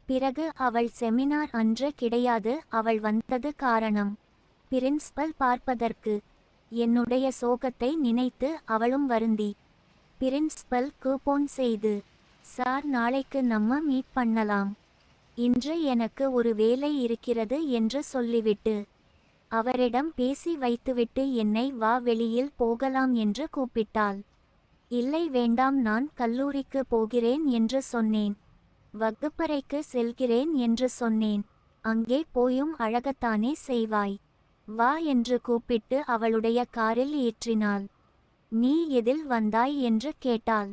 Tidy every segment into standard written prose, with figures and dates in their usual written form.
பிறகு அவள் செமினார் அன்று கிடையாது. அவள் வந்தது காரணம் பிரின்ஸ்பல் பார்ப்பதற்கு. என்னுடைய சோகத்தை நினைத்து அவளும் வருந்தி பிரின்ஸ்பல் கூப்போன் செய்து, சார் நாளைக்கு நம்ம மீட் பண்ணலாம், இன்று எனக்கு ஒரு வேலை இருக்கிறது என்று சொல்லிவிட்டு அவரிடம் பேசி வைத்துவிட்டு என்னை வா வெளியில் போகலாம் என்று கூப்பிட்டாள். இல்லை வேண்டாம், நான் கல்லூரிக்கு போகிறேன் என்று சொன்னேன். வகுப்பறைக்கு செல்கிறேன் என்று சொன்னேன். அங்கே போயும் அழகத்தானே செய்வாய், வா என்று கூப்பிட்டு அவளுடைய காரில் ஏற்றினாள். நீ எதில் வந்தாய் என்று கேட்டாள்.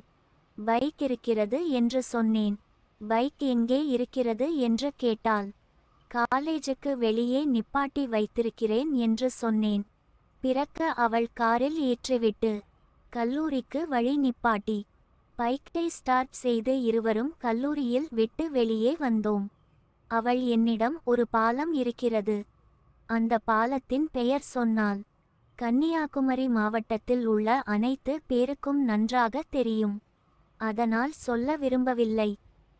பைக் இருக்கிறது என்று சொன்னேன். பைக் எங்கே இருக்கிறது என்று கேட்டாள். காலேஜுக்கு வெளியே நிப்பாட்டி வைத்திருக்கிறேன் என்று சொன்னேன். பிறக்க அவள் காரில் ஏற்றிவிட்டு கல்லூரிக்கு வழி நிப்பாட்டி பைக்கை ஸ்டார்ட் செய்து இருவரும் கல்லூரியில் விட்டு வெளியே வந்தோம். அவள் என்னிடம் ஒரு பாலம் இருக்கிறது, அந்த பாலத்தின் பெயர் சொன்னாள். கன்னியாகுமரி மாவட்டத்தில் உள்ள அனைத்து பேருக்கும் நன்றாக தெரியும், அதனால் சொல்ல விரும்பவில்லை.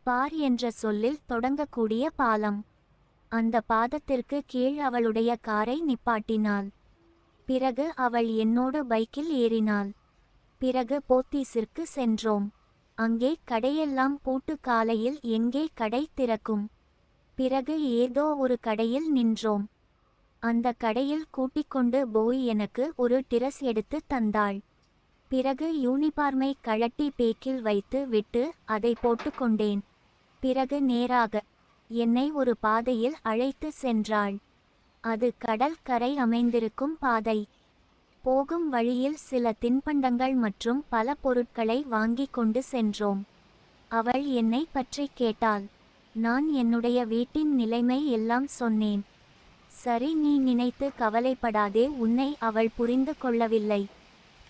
பார் என்ற சொல்லில் தொடங்கக்கூடிய பாலம். அந்த பாதத்திற்கு கீழ் அவளுடைய காரை நிப்பாட்டினாள். பிறகு அவள் என்னோடு பைக்கில் ஏறினாள். பிறகு போத்தீஸிற்கு சென்றோம். அங்கே கடையெல்லாம் பூட்டு, காலையில் எங்கே கடை திறக்கும்? பிறகு ஏதோ ஒரு கடையில் நின்றோம். அந்த கடையில் கூட்டிக்கொண்டு போய் எனக்கு ஒரு டிரஸ் எடுத்து தந்தாள். பிறகு யூனிபார்மை கழட்டி பேக்கில் வைத்து விட்டு அதை போட்டுக்கொண்டேன். பிறகு நேராக என்னை ஒரு பாதையில் அழைத்து சென்றாள். அது கடல் கரை அமைந்திருக்கும் பாதை. போகும் வழியில் சில தின்பண்டங்கள் மற்றும் பல பொருட்களை வாங்கி கொண்டு சென்றோம். அவள் என்னை பற்றி கேட்டாள். நான் என்னுடைய வீட்டின் நிலைமை எல்லாம் சொன்னேன். சரி, நீ நினைத்து கவலைப்படாதே, உன்னை அவள் புரிந்து கொள்ளவில்லை,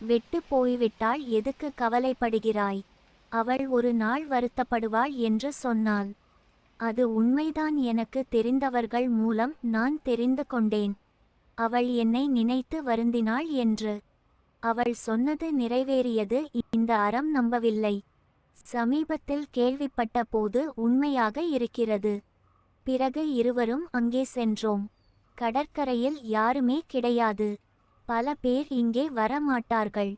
விட்டு போய்விட்டாள், எதுக்கு கவலைப்படுகிறாய்? அவள் ஒரு நாள் வருத்தப்படுவாள் என்று சொன்னாள். அது உண்மைதான், எனக்கு தெரிந்தவர்கள் மூலம் நான் தெரிந்து கொண்டேன். அவள் என்னை நினைத்து வருந்தினாள் என்று. அவள் சொன்னது நிறைவேறியது. இந்த அறம் நம்பவில்லை. சமீபத்தில் கேள்விப்பட்ட போது உண்மையாக இருக்கிறது. பிறகு இருவரும் அங்கே சென்றோம். கடற்கரையில் யாருமே கிடையாது. பல பேர் இங்கே வரமாட்டார்கள்.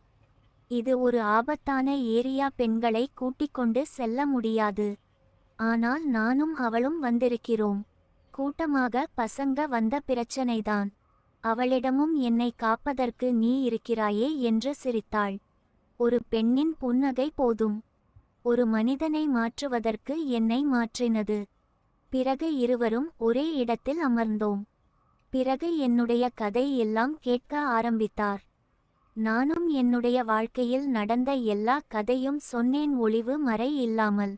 இது ஒரு ஆபத்தான ஏரியா, பெண்களை கூட்டிக்கொண்டு செல்ல முடியாது. ஆனால் நானும் அவளும் வந்திருக்கிறோம். கூட்டமாக பசங்க வந்த பிரச்சனைதான். அவளிடமும் என்னை காப்பதற்கு நீ இருக்கிறாயே என்று சிரித்தாள். ஒரு பெண்ணின் புன்னகை போதும் ஒரு மனிதனை மாற்றுவதற்கு என்னை மாற்றினது. பிறகு இருவரும் ஒரே இடத்தில் அமர்ந்தோம். பிறகு என்னுடைய கதை எல்லாம் கேட்க ஆரம்பித்தார். நானும் என்னுடைய வாழ்க்கையில் நடந்த எல்லா கதையும் சொன்னேன், ஒளிவு மறை இல்லாமல்.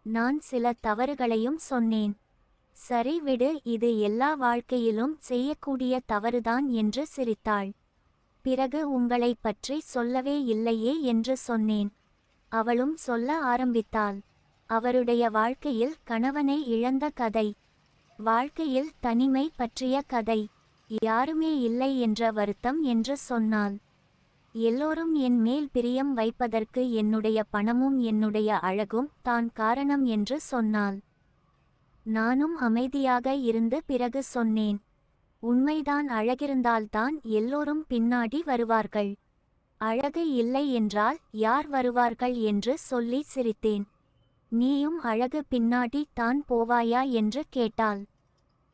நான் சில தவறுகளையும் சொன்னேன். சரி விடு, இது எல்லா வாழ்க்கையிலும் செய்யக்கூடிய தவறுதான் என்று சிரித்தாள். பிறகு உங்களை பற்றி சொல்லவே இல்லையே என்று சொன்னேன். அவளும் சொல்ல ஆரம்பித்தாள். அவருடைய வாழ்க்கையில் கணவனை இழந்த கதை, வாழ்க்கையில் தனிமை பற்றிய கதை, யாருமே இல்லை என்ற வருத்தம் என்று சொன்னாள். எல்லோரும் என் மேல் பிரியம் வைப்பதற்கு என்னுடைய பணமும் என்னுடைய அழகும் தான் காரணம் என்று சொன்னாள். நானும் அமைதியாக இருந்து பிறகு சொன்னேன், உண்மைதான், அழகிருந்தால்தான் எல்லோரும் பின்னாடி வருவார்கள். அழகு இல்லை என்றால் யார் வருவார்கள் என்று சொல்லி சிரித்தேன். நீயும் அழகு பின்னாடி தான் போவாயா என்று கேட்டாள்.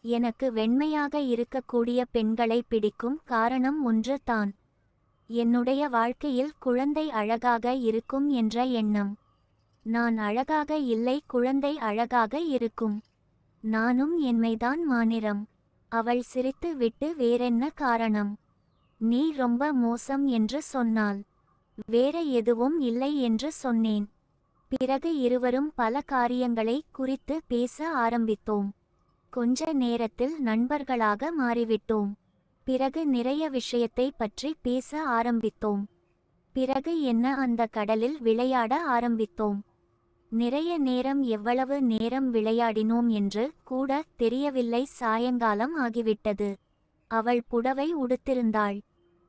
எனக்கு வெண்மையாக இருக்கக்கூடிய பெண்களை பிடிக்கும் காரணம் ஒன்று தான். என்னுடைய வாழ்க்கையில் குழந்தை அழகாக இருக்கும் என்ற எண்ணம். நான் அழகாக இல்லை, குழந்தை அழகாக இருக்கும். நானும் என்மைதான் மாநிறம். அவள் சிரித்து விட்டு வேறென்ன காரணம்? நீ ரொம்ப மோசம் என்று சொன்னாள். வேற எதுவும் இல்லை என்று சொன்னேன். பிறகு இருவரும் பல காரியங்களை குறித்து பேச ஆரம்பித்தோம். கொஞ்ச நேரத்தில் நண்பர்களாக மாறிவிட்டோம். பிறகு நிறைய விஷயத்தை பற்றி பேச ஆரம்பித்தோம். பிறகு என்ன, அந்த கடலில் விளையாட ஆரம்பித்தோம். நிறைய நேரம், எவ்வளவு நேரம் விளையாடினோம் என்று கூட தெரியவில்லை. சாயங்காலம் ஆகிவிட்டது. அவள் புடவை உடுத்திருந்தாள்.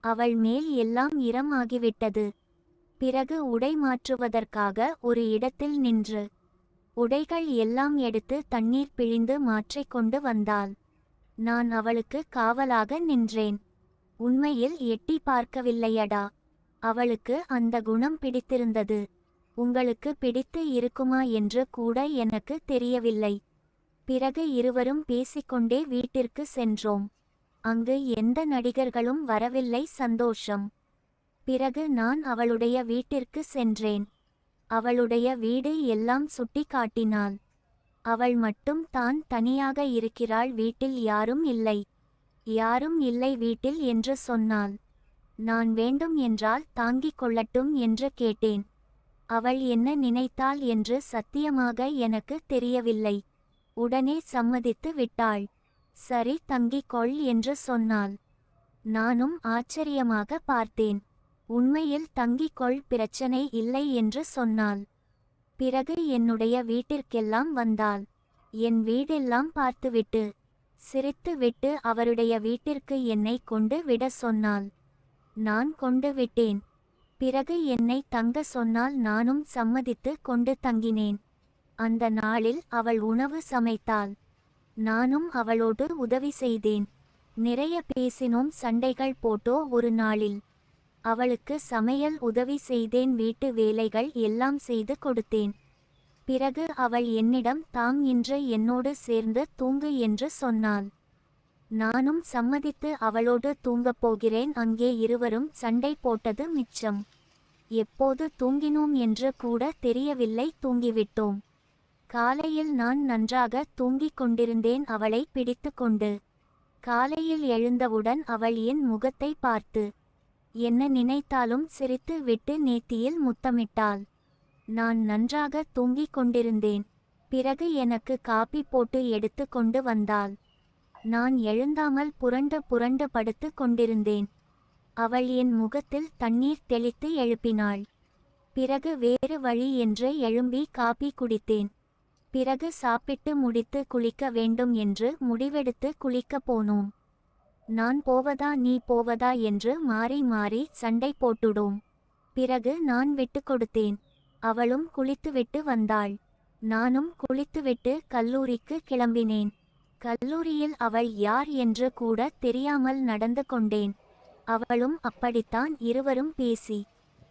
அவள் மேல் எல்லாம் ஈரம் ஆகிவிட்டது. பிறகு உடை மாற்றுவதற்காக ஒரு இடத்தில் நின்று உடைகள் எல்லாம் எடுத்து தண்ணீர் பிழிந்து மாற்றிக் கொண்டு வந்தாள். நான் அவளுக்கு காவலாக நின்றேன். உண்மையில் எட்டி பார்க்கவில்லையடா. அவளுக்கு அந்த குணம் பிடித்திருந்தது. உங்களுக்கு பிடித்து இருக்குமா என்று கூட எனக்கு தெரியவில்லை. பிறகு இருவரும் பேசிக்கொண்டே வீட்டிற்கு சென்றோம். அங்கு எந்த நடிகர்களும் வரவில்லை. சந்தோஷம். பிறகு நான் அவளுடைய வீட்டிற்கு சென்றேன். அவளுடைய வீடு எல்லாம் சுட்டி காட்டினாள். அவள் மட்டும் தான் தனியாக இருக்கிறாள், வீட்டில் யாரும் இல்லை. யாரும் இல்லை வீட்டில் என்று சொன்னாள். நான் வேண்டும் என்றால் தாங்கிக் கொள்ளட்டும் என்று கேட்டேன். அவள் என்ன நினைத்தாள் என்று சத்தியமாக எனக்கு தெரியவில்லை. உடனே சம்மதித்து விட்டாள். சரி தங்கிக் கொள் என்று சொன்னாள். நானும் ஆச்சரியமாக பார்த்தேன். உண்மையில் தங்கிக் கொள், பிரச்சனை இல்லை என்று சொன்னாள். பிறகு என்னுடைய வீட்டிற்கெல்லாம் வந்தாள். என் வீடெல்லாம் பார்த்துவிட்டு சிரித்துவிட்டு அவருடைய வீட்டிற்கு என்னை கொண்டு விட சொன்னாள். நான் கொண்டு விட்டேன். பிறகு என்னை தங்க சொன்னால் நானும் சம்மதித்து கொண்டு தங்கினேன். அந்த நாளில் அவள் உணவு சமைத்தாள். நானும் அவளோடு உதவி செய்தேன். நிறைய பேசினோம், சண்டைகள் போட்டோ. ஒரு நாளில் அவளுக்கு சமையல் உதவி செய்தேன். வீட்டு வேலைகள் எல்லாம் செய்து கொடுத்தேன். பிறகு அவள் என்னிடம் தாம் இன்று என்னோடு சேர்ந்து தூங்கு என்று சொன்னாள். நானும் சம்மதித்து அவளோடு தூங்கப் போகிறேன். அங்கே இருவரும் சண்டை போட்டது மிச்சம். எப்போது தூங்கினோம் என்று கூட தெரியவில்லை, தூங்கிவிட்டோம். காலையில் நான் நன்றாக தூங்கிக் கொண்டிருந்தேன் அவளை பிடித்து கொண்டு. காலையில் எழுந்தவுடன் அவள் என் முகத்தை பார்த்து என்ன நினைத்தாலும் சிரித்து விட்டு நேத்தியில் முத்தமிட்டாள். நான் நன்றாக தூங்கிக் கொண்டிருந்தேன். பிறகு எனக்கு காப்பி போட்டு எடுத்து கொண்டு வந்தாள். நான் எழுந்தாமல் புரண்டு புரண்டு படுத்து கொண்டிருந்தேன். அவள் என் முகத்தில் தண்ணீர் தெளித்து எழுப்பினாள். பிறகு வேறு வழி என்று எழும்பி காப்பி குடித்தேன். பிறகு சாப்பிட்டு முடித்து குளிக்க வேண்டும் என்று முடிவெடுத்து குளிக்கப் போனோம். நான் போவதா நீ போவதா என்று மாறி மாறி சண்டை போட்டுடோம். பிறகு நான் விட்டு கொடுத்தேன். அவளும் குளித்துவிட்டு வந்தாள். நானும் குளித்துவிட்டு கல்லூரிக்கு கிளம்பினேன். கல்லூரியில் அவள் யார் என்று கூட தெரியாமல் நடந்து கொண்டேன். அவளும் அப்படித்தான். இருவரும் பேசி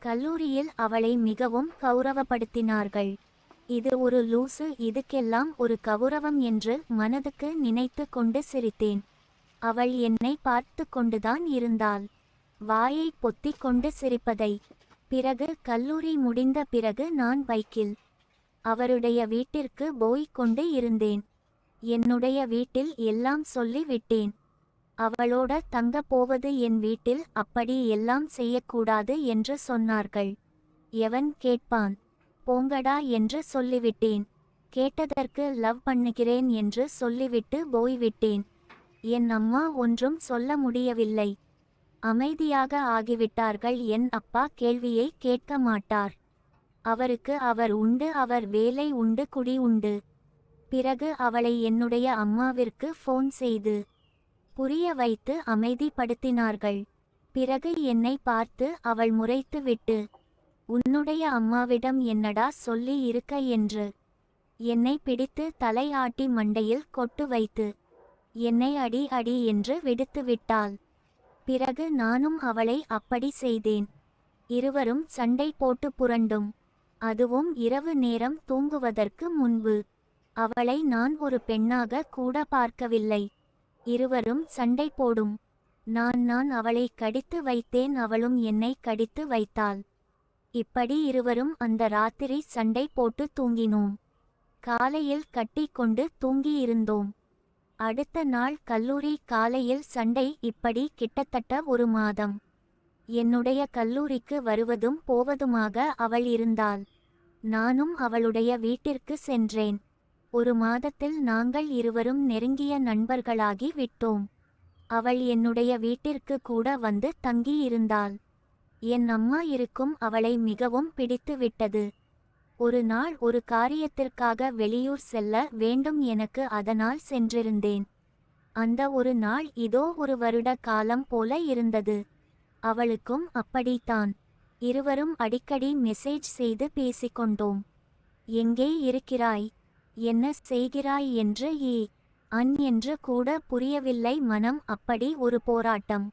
கல்லூரியில் அவளை மிகவும் கௌரவப்படுத்தினார்கள். இது ஒரு லூசு, இதுக்கெல்லாம் ஒரு கௌரவம் என்று மனதுக்கு நினைத்து கொண்டு சிரித்தேன். அவள் என்னை பார்த்து கொண்டுதான் இருந்தாள், வாயை பொத்திக் கொண்டு சிரிப்பதை. பிறகு கல்லூரி முடிந்த பிறகு நான் பைக்கில் அவருடைய வீட்டிற்கு போய்க் கொண்டு இருந்தேன். என்னுடைய வீட்டில் எல்லாம் சொல்லி விட்டேன். அவளோட தங்க போவது என் வீட்டில், அப்படி எல்லாம் செய்யக்கூடாது என்று சொன்னார்கள். எவன் கேட்பான், போங்கடா என்று சொல்லிவிட்டேன். கேட்டதற்கு லவ் பண்ணுகிறேன் என்று சொல்லிவிட்டு போய்விட்டேன். என் அம்மா ஒன்றும் சொல்ல முடியவில்லை. அமைதியாக ஆகிவிட்டார்கள். என் அப்பா கேள்வியை கேட்க மாட்டார். அவருக்கு அவர் உண்டு, அவர் வேலை உண்டு, குடி உண்டு. பிறகு அவளை என்னுடைய அம்மாவிற்கு ஃபோன் செய்து புரிய வைத்து அமைதிப்படுத்தினார்கள். பிறகு என்னை பார்த்து அவள் முறைத்து விட்டு, உன்னுடைய அம்மாவிடம் என்னடா சொல்லி இருக்க என்று என்னை பிடித்து தலை ஆட்டி மண்டையில் கொட்டு வைத்து என்னை அடி அடி என்று விடுத்து விட்டாள். பிறகு நானும் அவளை அப்படி செய்தேன். இருவரும் சண்டை போட்டு புரண்டும். அதுவும் இரவு நேரம் தூங்குவதற்கு முன்பு. அவளை நான் ஒரு பெண்ணாக கூட பார்க்கவில்லை. இருவரும் சண்டை போடும். நான் அவளை கடித்து வைத்தேன், அவளும் என்னை கடித்து வைத்தாள். இப்படி இருவரும் அந்த ராத்திரி சண்டை போட்டு தூங்கினோம். காலையில் கட்டி கொண்டு தூங்கியிருந்தோம். அடுத்த நாள் கல்லூரி காலையில் சண்டை. இப்படி கிட்டத்தட்ட ஒரு மாதம் என்னுடைய கல்லூரிக்கு வருவதும் போவதுமாக அவள் இருந்தாள். நானும் அவளுடைய வீட்டிற்கு சென்றேன். ஒரு மாதத்தில் நாங்கள் இருவரும் நெருங்கிய நண்பர்களாகி விட்டோம். அவள் என்னுடைய வீட்டிற்கு கூட வந்து தங்கியிருந்தாள். என் அம்மா இருக்கும் அவளை மிகவும் பிடித்து விட்டது. ஒரு நாள் ஒரு காரியத்திற்காக வெளியூர் செல்ல வேண்டும் எனக்கு, அதனால் சென்றிருந்தேன். அந்த ஒரு நாள் இதோ ஒரு வருட காலம் போல இருந்தது. அவளுக்கும் அப்படித்தான். இருவரும் அடிக்கடி மெசேஜ் செய்து பேசிக்கொண்டோம். எங்கே இருக்கிறாய், என்ன செய்கிறாய் என்று என்று கூட புரியவில்லை. மனம் அப்படி ஒரு போராட்டம்.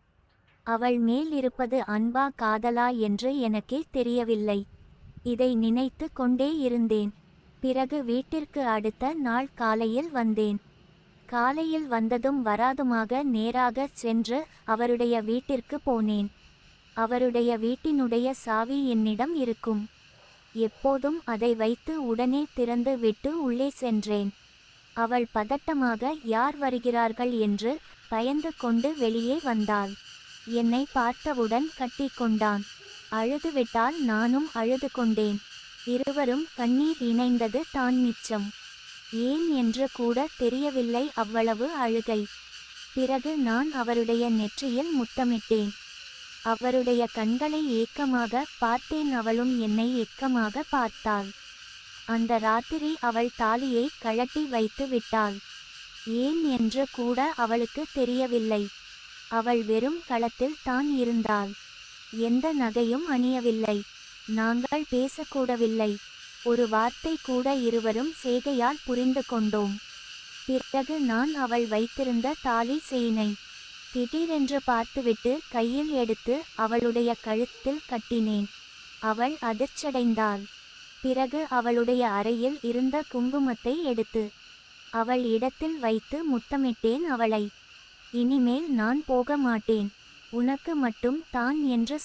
அவள் மேல் இருப்பது அன்பா காதலா என்று எனக்கே தெரியவில்லை. இதை நினைத்து கொண்டே இருந்தேன். பிறகு வீட்டிற்கு அடுத்த நாள் காலையில் வந்தேன். காலையில் வந்ததும் வராதுமாக நேராக சென்று அவருடைய வீட்டிற்கு போனேன். அவருடைய வீட்டினுடைய சாவி என்னிடம் இருக்கும். எப்போதும் அதை வைத்து உடனே திறந்து விட்டு உள்ளே சென்றேன். அவள் பதட்டமாக யார் வருகிறார்கள் என்று பயந்து கொண்டு வெளியே வந்தாள். என்னை பார்த்தவுடன் கட்டி கொண்டான். அழுதுவிட்டால் நானும் அழுது கொண்டேன். இருவரும் கண்ணீர் இணைந்தது தான் மிச்சம். ஏன் என்று கூட தெரியவில்லை, அவ்வளவு அழுகை. பிறகு நான் அவருடைய நெற்றியில் முத்தமிட்டேன். அவருடைய கண்களை ஏக்கமாக பார்த்தேன். அவளும் என்னை ஏக்கமாக பார்த்தாள். அந்த ராத்திரி அவள் தாலியை கழட்டி வைத்து விட்டாள். ஏன் என்று கூட அவளுக்கு தெரியவில்லை. அவள் வெறும் களத்தில் தான் இருந்தாள். எந்த நகையும் அணியவில்லை. நாங்கள் பேசக்கூடவில்லை. ஒரு வார்த்தை கூட இருவரும் செய்கையால் புரிந்து கொண்டோம். பிறகு நான் அவள் வைத்திருந்த தாலி செயினை திடீரென்று பார்த்துவிட்டு கையில் எடுத்து அவளுடைய கழுத்தில் கட்டினேன். அவள் அதிர்ச்சடைந்தாள். பிறகு அவளுடைய அறையில் இருந்த குங்குமத்தை எடுத்து அவள் இடத்தில் வைத்து முத்தமிட்டேன் அவளை. இனிமேல் நான் போக மாட்டேன், உனக்கு மட்டும் தான் என்று